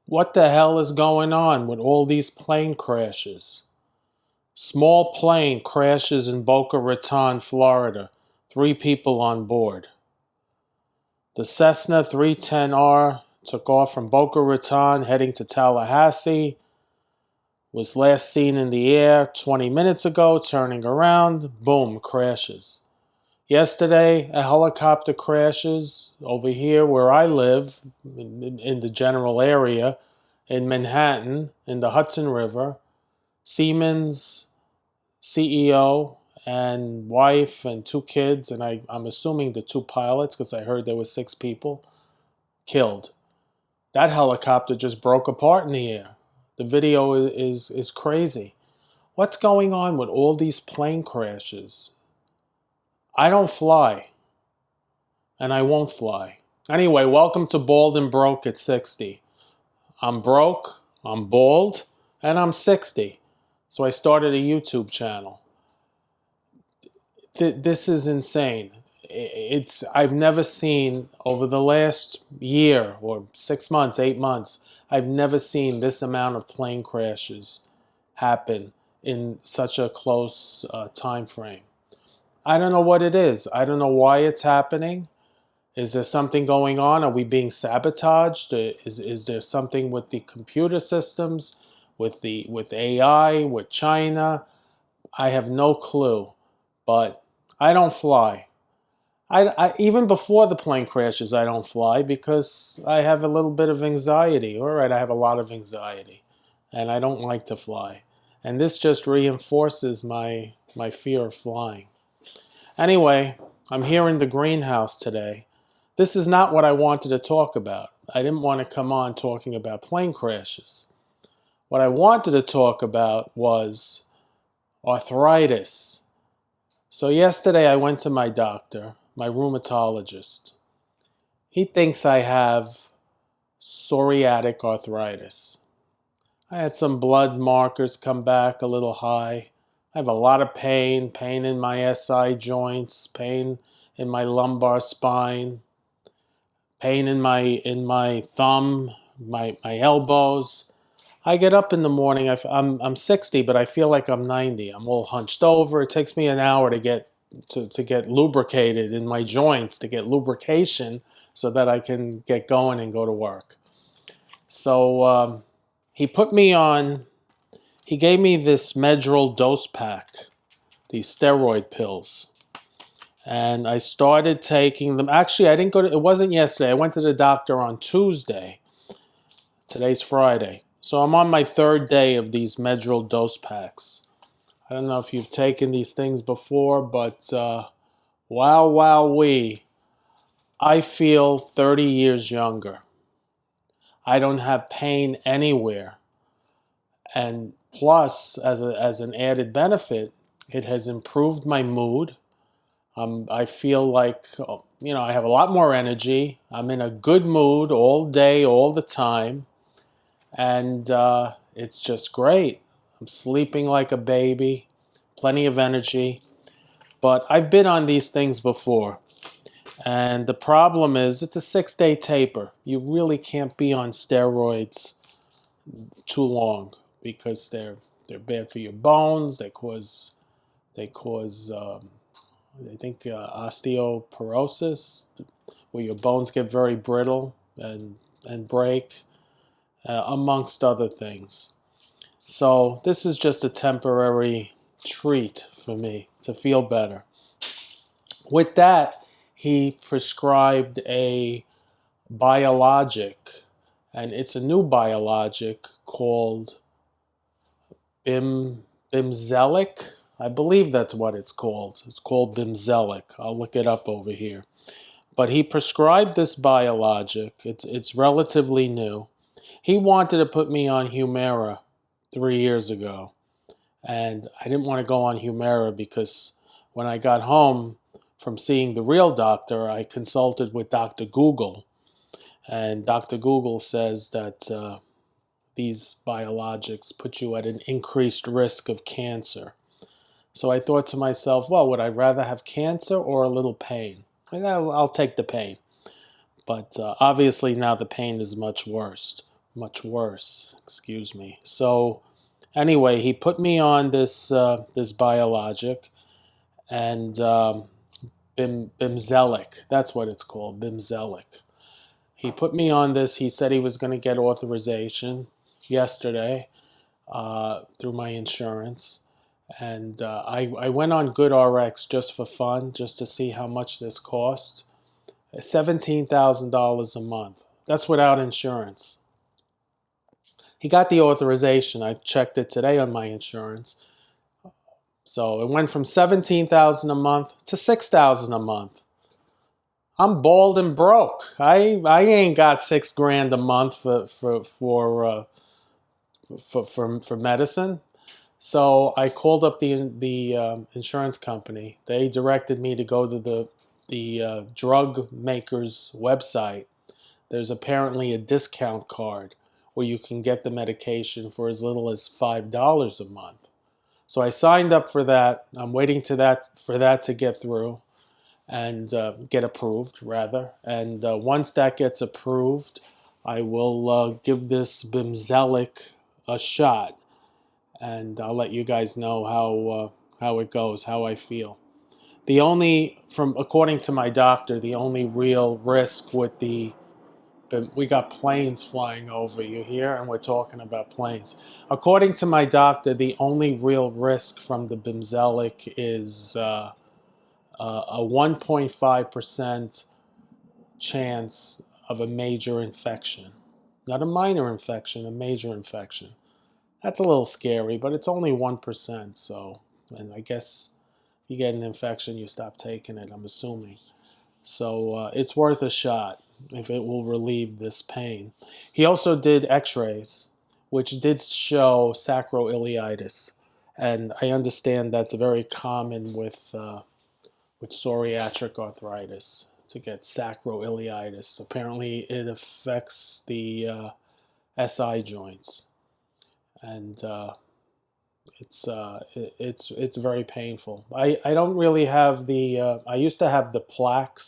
What the hell is going on with all these plane crashes? Small plane crashes in Boca Raton, Florida. 3 people on board. The Cessna 310R took off from Boca Raton heading to Tallahassee. Was last seen in the air 20 minutes ago, turning around. Boom, crashes. Yesterday, a helicopter crashes over here where I live, in the general area, in Manhattan, in the Hudson River. Siemens CEO and wife and 2 kids, and I'm assuming the 2 pilots, because I heard there were 6 people, killed. That helicopter just broke apart in the air. The video is crazy. What's going on with all these plane crashes? I don't fly, and I won't fly. Anyway, welcome to Bald and Broke at 60. I'm broke, I'm bald, and I'm 60. So I started a YouTube channel. This is insane. I've never seen, over the last year or 6 months, 8 months, I've never seen this amount of plane crashes happen in such a close time frame. I don't know what it is. I don't know why it's happening. Is there something going on? Are we being sabotaged? Is there something with the computer systems, with AI, with China? I have no clue, but I don't fly. Even before the plane crashes, I don't fly because I have a little bit of anxiety. All right, I have a lot of anxiety, and I don't like to fly. And this just reinforces my fear of flying. Anyway, I'm here in the greenhouse today. This is not what I wanted to talk about. I didn't want to come on talking about plane crashes. What I wanted to talk about was arthritis. So yesterday I went to my doctor, my rheumatologist. He thinks I have psoriatic arthritis. I had some blood markers come back a little high. I have a lot of pain in my SI joints, pain in my lumbar spine, pain in my thumb, my elbows. I get up in the morning. I'm 60, but I feel like I'm 90. I'm all hunched over. It takes me an hour to get lubricated in my joints, to get lubrication so that I can get going and go to work. So he put me on. He gave me this Medrol dose pack, these steroid pills. And I started taking them. Actually, I didn't go to, it wasn't yesterday. I went to the doctor on Tuesday. Today's Friday. So I'm on my 3rd day of these Medrol dose packs. I don't know if you've taken these things before, but wowee, I feel 30 years younger. I don't have pain anywhere. And plus, as an added benefit, it has improved my mood. I feel like, I have a lot more energy. I'm in a good mood all day, all the time. And it's just great. I'm sleeping like a baby, plenty of energy. But I've been on these things before. And the problem is it's a 6-day taper. You really can't be on steroids too long because they're bad for your bones. They cause I think osteoporosis, where your bones get very brittle and break, amongst other things. So this is just a temporary treat for me to feel better. With that, he prescribed a biologic, and it's a new biologic called Bimzelx. I believe that's what it's called. It's called Bimzelx. I'll look it up over here. But he prescribed this biologic. It's relatively new. He wanted to put me on Humira 3 years ago. And I didn't want to go on Humira because when I got home from seeing the real doctor, I consulted with Dr. Google. And Dr. Google says that these biologics put you at an increased risk of cancer. So I thought to myself, well, would I rather have cancer or a little pain? I'll take the pain. But obviously now the pain is much worse. much worse. Excuse me. So anyway, he put me on this this biologic, and Bimzelx. That's what it's called, Bimzelx. He put me on this. He said he was going to get authorization yesterday through my insurance. And I went on GoodRx just for fun, just to see how much this cost. $17,000 a month. That's without insurance. He got the authorization. I checked it today on my insurance. So it went from $17,000 a month to $6,000 a month. I'm bald and broke. I ain't got $6,000 a month for medicine. So I called up the insurance company. They directed me to go to the drug maker's website. There's apparently a discount card where you can get the medication for as little as $5 a month. So I signed up for that. I'm waiting for that to get through and get approved, rather. And once that gets approved, I will give this Bimzelx a shot. And I'll let you guys know how it goes, how I feel. According to my doctor, the only real risk with we got planes flying over you here, and we're talking about planes. According to my doctor, the only real risk from the Bimzelx is a 1.5% chance of a major infection. Not a minor infection, a major infection. That's a little scary, but it's only 1%. So, and I guess if you get an infection, you stop taking it, I'm assuming. So it's worth a shot if it will relieve this pain. He also did x-rays, which did show sacroiliitis. And I understand that's very common with psoriatic arthritis, to get sacroiliitis. Apparently it affects the SI joints. And it's very painful. I don't really have I used to have the plaque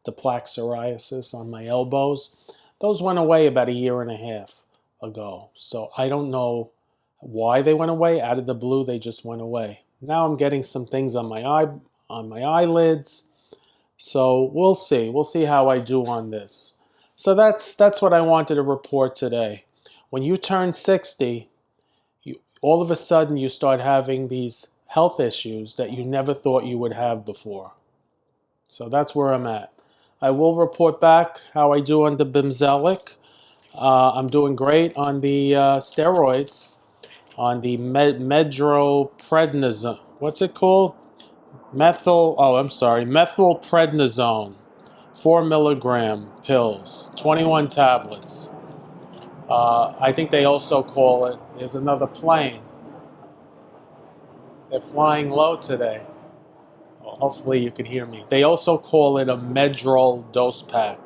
psoriasis on my elbows. Those went away about 1.5 years ago. So I don't know why they went away. Out of the blue, they just went away. Now I'm getting some things on my eyelids. So we'll see. We'll see how I do on this. So that's what I wanted to report today. When you turn 60, all of a sudden you start having these health issues that you never thought you would have before. So that's where I'm at. I will report back how I do on the Bimzelx. I'm doing great on the steroids, on the medroprednisone. What's it called? Methylprednisone. 4 milligram pills, 21 tablets. I think they also call it, there's another plane. They're flying low today. Well, hopefully you can hear me. They also call it a Medrol dose pack.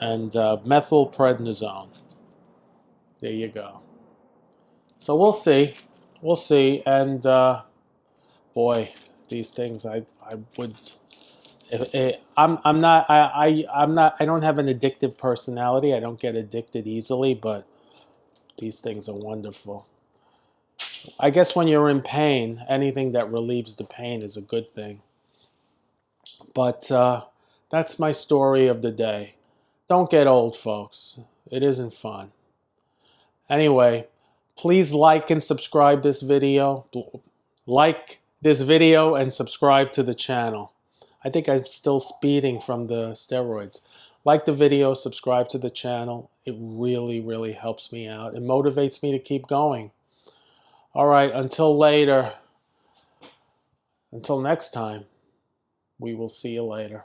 And methylprednisone. There you go. So we'll see. We'll see. And boy, these things I would. I'm not. I'm not. I don't have an addictive personality. I don't get addicted easily. But these things are wonderful. I guess when you're in pain, anything that relieves the pain is a good thing. But that's my story of the day. Don't get old, folks. It isn't fun. Anyway, please like and subscribe this video. Like this video and subscribe to the channel. I think I'm still speeding from the steroids. Like the video, subscribe to the channel. It really, really helps me out. It motivates me to keep going. All right, until later. Until next time, we will see you later.